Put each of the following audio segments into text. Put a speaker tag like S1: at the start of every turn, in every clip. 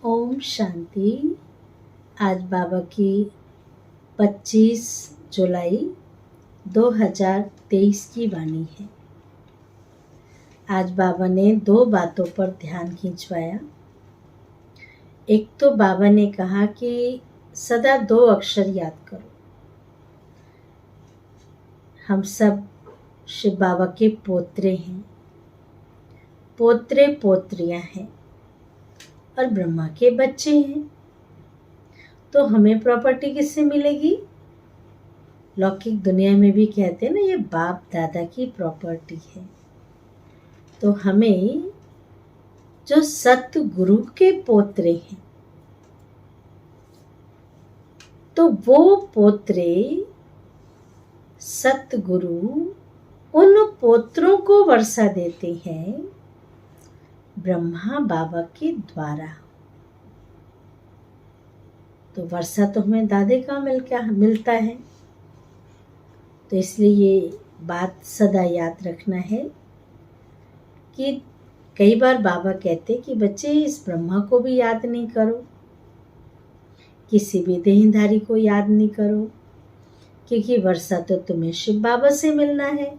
S1: ओम शांति। आज बाबा की 25 जुलाई 2023 की वाणी है। आज बाबा ने 2 बातों पर ध्यान खिंचवाया। एक तो बाबा ने कहा कि सदा 2 अक्षर याद करो। हम सब शिव बाबा के पोत्रे हैं, पोत्रे पोत्रियां हैं और ब्रह्मा के बच्चे हैं। तो हमें प्रॉपर्टी किससे मिलेगी? लौकिक दुनिया में भी कहते हैं ना, ये बाप दादा की प्रॉपर्टी है। तो हमें जो सतगुरु के पोत्रे हैं, तो वो पोत्रे सतगुरु उन पोत्रों को वर्षा देते हैं ब्रह्मा बाबा के द्वारा। तो वर्षा तो हमें दादे का मिलता है। तो इसलिए ये बात सदा याद रखना है कि कई बार बाबा कहते कि बच्चे इस ब्रह्मा को भी याद नहीं करो, किसी भी देहधारी को याद नहीं करो, क्योंकि वर्षा तो तुम्हें शिव बाबा से मिलना है,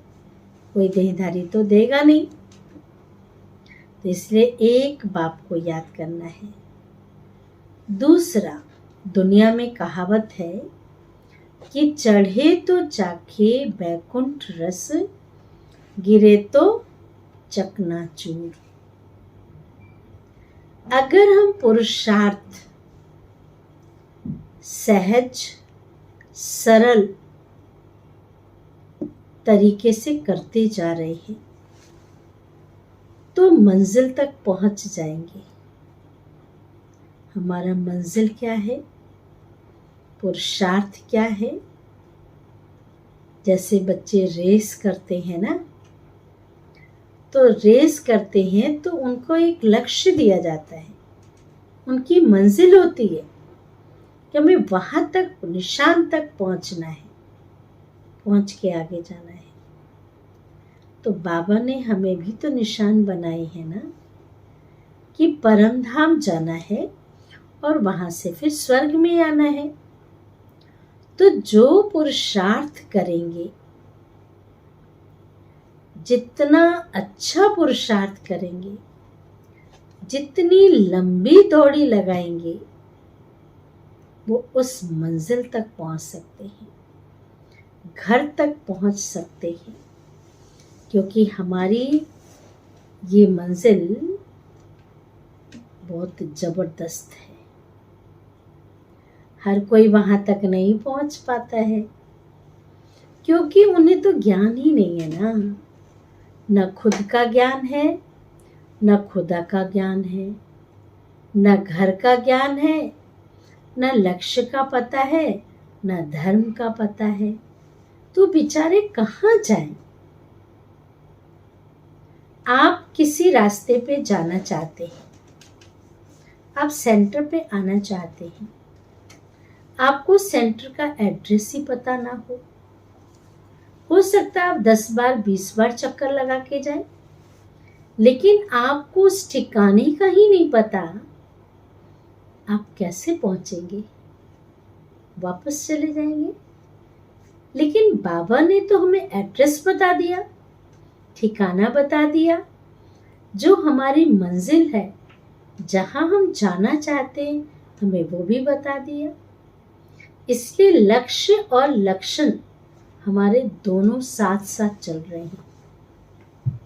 S1: कोई देहधारी तो देगा नहीं। तो इसलिए एक बाप को याद करना है। दूसरा, दुनिया में कहावत है कि चढ़े तो चाखे बैकुंठ रस, गिरे तो चकनाचूर। अगर हम पुरुषार्थ सहज सरल तरीके से करते जा रहे हैं तो मंजिल तक पहुंच जाएंगे। हमारा मंजिल क्या है? पुरुषार्थ क्या है? जैसे बच्चे रेस करते हैं ना, तो रेस करते हैं तो उनको एक लक्ष्य दिया जाता है, उनकी मंजिल होती है कि हमें वहां तक, निशान तक पहुंचना है, पहुंच के आगे जाना है। तो बाबा ने हमें भी तो निशान बनाए हैं ना, कि परम धाम जाना है और वहां से फिर स्वर्ग में आना है। तो जो पुरुषार्थ करेंगे, जितना अच्छा पुरुषार्थ करेंगे, जितनी लंबी दौड़ी लगाएंगे, वो उस मंजिल तक पहुंच सकते हैं, घर तक पहुंच सकते हैं। क्योंकि हमारी ये मंजिल बहुत जबरदस्त है। हर कोई वहां तक नहीं पहुंच पाता है, क्योंकि उन्हें तो ज्ञान ही नहीं है ना। न खुद का ज्ञान है, न खुदा का ज्ञान है, न घर का ज्ञान है, न लक्ष्य का पता है, न धर्म का पता है। तो बेचारे कहाँ जाएं? आप किसी रास्ते पे जाना चाहते हैं, आप सेंटर पे आना चाहते हैं, आपको सेंटर का एड्रेस ही पता ना हो सकता है आप 10 बार 20 बार चक्कर लगा के जाएं, लेकिन आपको उस ठिकाने का ही नहीं पता, आप कैसे पहुंचेंगे? वापस चले जाएंगे। लेकिन बाबा ने तो हमें एड्रेस बता दिया, ठिकाना बता दिया, जो हमारी मंजिल है, जहां हम जाना चाहते हैं, हमें वो भी बता दिया। इसलिए लक्ष्य और लक्षण हमारे दोनों साथ साथ चल रहे हैं।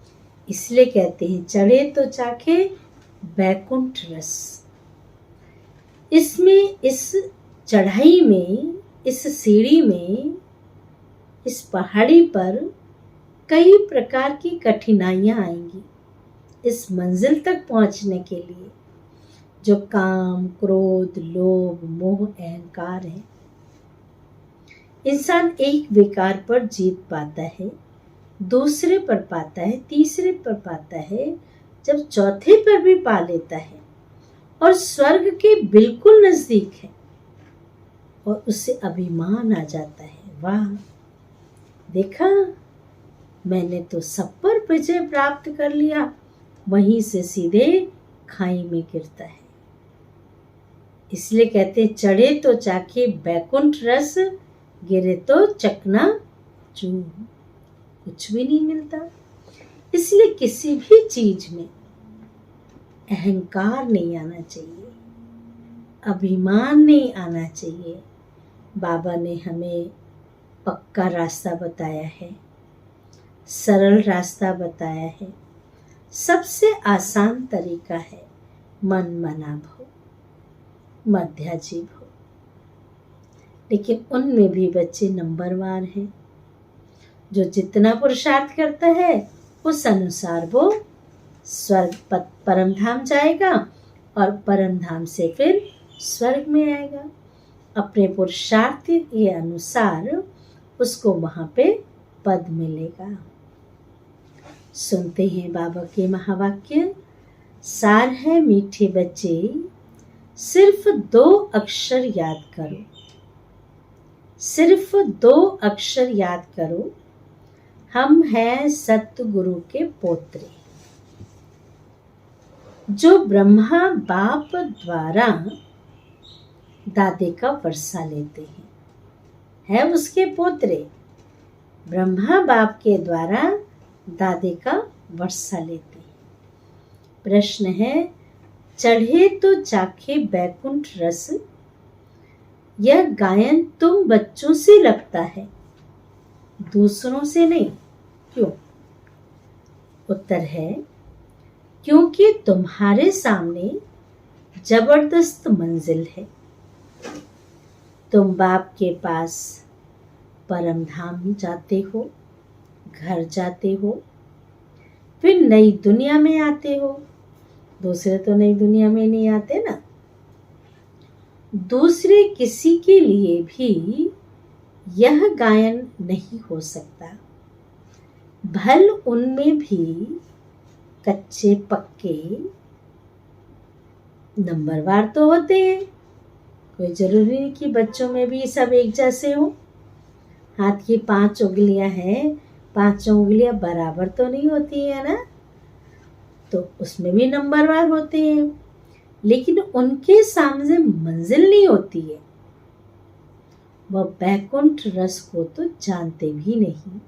S1: इसलिए कहते हैं चढ़े तो चाखे बैकुंठ रस। इसमें, इस चढ़ाई में, इस सीढ़ी में, इस पहाड़ी पर कई प्रकार की कठिनाइयां आएंगी इस मंजिल तक पहुंचने के लिए। जो काम, क्रोध, लोभ, मोह, अहंकार है, इंसान एक विकार पर जीत पाता है, दूसरे पर पाता है, तीसरे पर पाता है, जब चौथे पर भी पा लेता है और स्वर्ग के बिल्कुल नजदीक है और उससे अभिमान आ जाता है। वाह, देखा, मैंने तो सब पर विजय प्राप्त कर लिया। वहीं से सीधे खाई में गिरता है। इसलिए कहते चढ़े तो चाखे बैकुंठ रस, गिरे तो चकना चूर। कुछ भी नहीं मिलता। इसलिए किसी भी चीज में अहंकार नहीं आना चाहिए, अभिमान नहीं आना चाहिए। बाबा ने हमें पक्का रास्ता बताया है, सरल रास्ता बताया है। सबसे आसान तरीका है मन मना भव, मध्याजी भव। लेकिन उनमें भी बच्चे नंबरवार हैं। जो जितना पुरुषार्थ करता है उस अनुसार वो स्वर्ग परम धाम जाएगा और परम धाम से फिर स्वर्ग में आएगा। अपने पुरुषार्थ के अनुसार उसको वहां पे पद मिलेगा। सुनते हैं बाबा के महावाक्य। सार है मीठे बच्चे, सिर्फ 2 अक्षर याद करो, सिर्फ 2 अक्षर याद करो, हम हैं सतगुरु के पोत्रे। जो ब्रह्मा बाप द्वारा दादे का वर्षा लेते हैं, है उसके पोत्रे। ब्रह्मा बाप के द्वारा दादे का वर्षा लेते हैं। प्रश्न है, चढ़े तो चाखे बैकुंठ रस, यह गायन तुम बच्चों से लगता है, दूसरों से नहीं। क्यों? उत्तर है, क्योंकि तुम्हारे सामने जबरदस्त मंजिल है। तुम बाप के पास परम धाम जाते हो, घर जाते हो, फिर नई दुनिया में आते हो। दूसरे तो नई दुनिया में नहीं आते ना। दूसरे किसी के लिए भी यह गायन नहीं हो सकता। भल उनमें भी कच्चे पक्के नंबरवार तो होते हैं। कोई जरूरी नहीं कि बच्चों में भी सब एक जैसे हो। हाथ की 5 उंगलियां हैं, 5 उंगलियां बराबर तो नहीं होती है ना, तो उसमें भी नंबरवार होते हैं। लेकिन उनके सामने मंजिल नहीं होती है। वह बैकुंठ रस को तो जानते भी नहीं।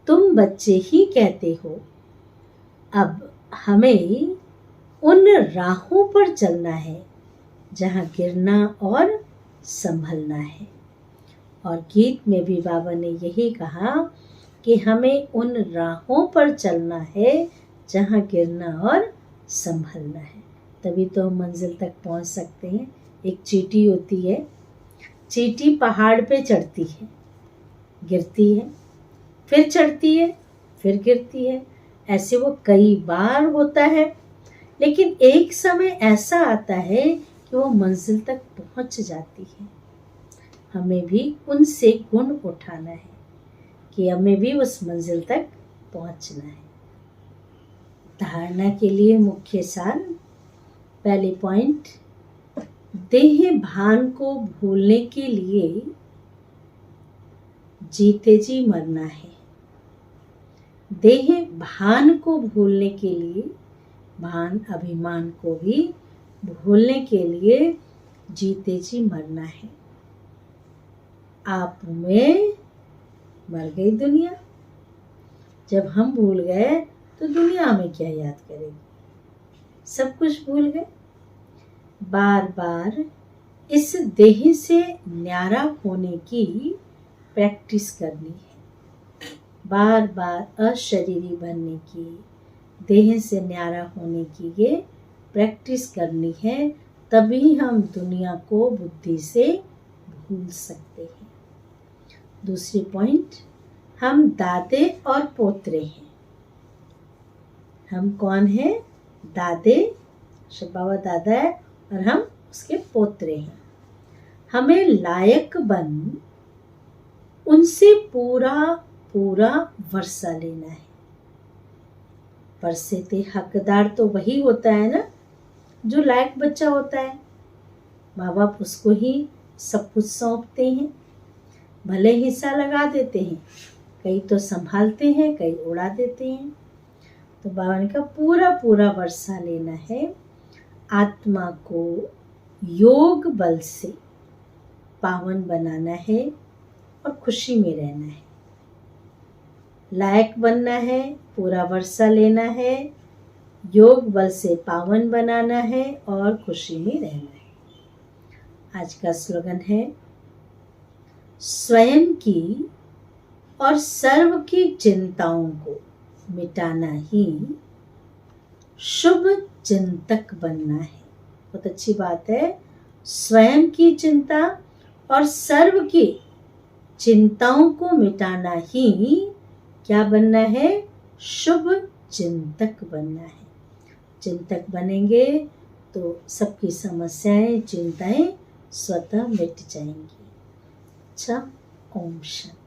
S1: तुम बच्चे ही कहते हो, अब हमें उन राहों पर चलना है जहाँ गिरना और संभलना है। और गीत में भी बाबा ने यही कहा कि हमें उन राहों पर चलना है जहाँ गिरना और संभलना है। तभी तो हम मंजिल तक पहुँच सकते हैं। एक चींटी होती है, चींटी पहाड़ पे चढ़ती है, गिरती है, फिर चढ़ती है, फिर गिरती है। ऐसे वो कई बार होता है। लेकिन एक समय ऐसा आता है कि वो मंजिल तक पहुंच जाती है। हमें भी उनसे गुण उठाना है कि हमें भी उस मंजिल तक पहुंचना है। धारणा के लिए मुख्य सार। पहले पॉइंट, देह भान को भूलने के लिए जीते जी मरना है। देह भान को भूलने के लिए, भान अभिमान को भी भूलने के लिए जीते जी मरना है। आप में मर गई दुनिया। जब हम भूल गए तो दुनिया में क्या याद करेगी? सब कुछ भूल गए। बार बार इस देह से न्यारा होने की प्रैक्टिस करनी है। बार बार अशरीरी बनने की, देह से न्यारा होने की ये प्रैक्टिस करनी है। तभी हम दुनिया को बुद्धि से भूल सकते हैं। दूसरी पॉइंट, हम दादे और पोतरे हैं। हम कौन हैं? दादे, बाबा दादा है और हम उसके पोतरे हैं। हमें लायक बन उनसे पूरा पूरा वर्षा लेना है। वर्षे के हकदार तो वही होता है ना जो लायक बच्चा होता है। माँ बाप उसको ही सब कुछ सौंपते हैं। भले हिस्सा लगा देते हैं, कई तो संभालते हैं, कई उड़ा देते हैं। तो बाबा ने कहा पूरा पूरा वर्षा लेना है। आत्मा को योग बल से पावन बनाना है और खुशी में रहना है। लायक बनना है, पूरा वर्षा लेना है, योग बल से पावन बनाना है और खुशी में रहना है। आज का स्लोगन है, स्वयं की और सर्व की चिंताओं को मिटाना ही शुभ चिंतक बनना है। बहुत अच्छी बात है। स्वयं की चिंता और सर्व की चिंताओं को मिटाना ही क्या बनना है? शुभ चिंतक बनना है। चिंतक बनेंगे तो सबकी समस्याएं, चिंताएं स्वतः मिट जाएंगी। अच्छा, ओम शांति।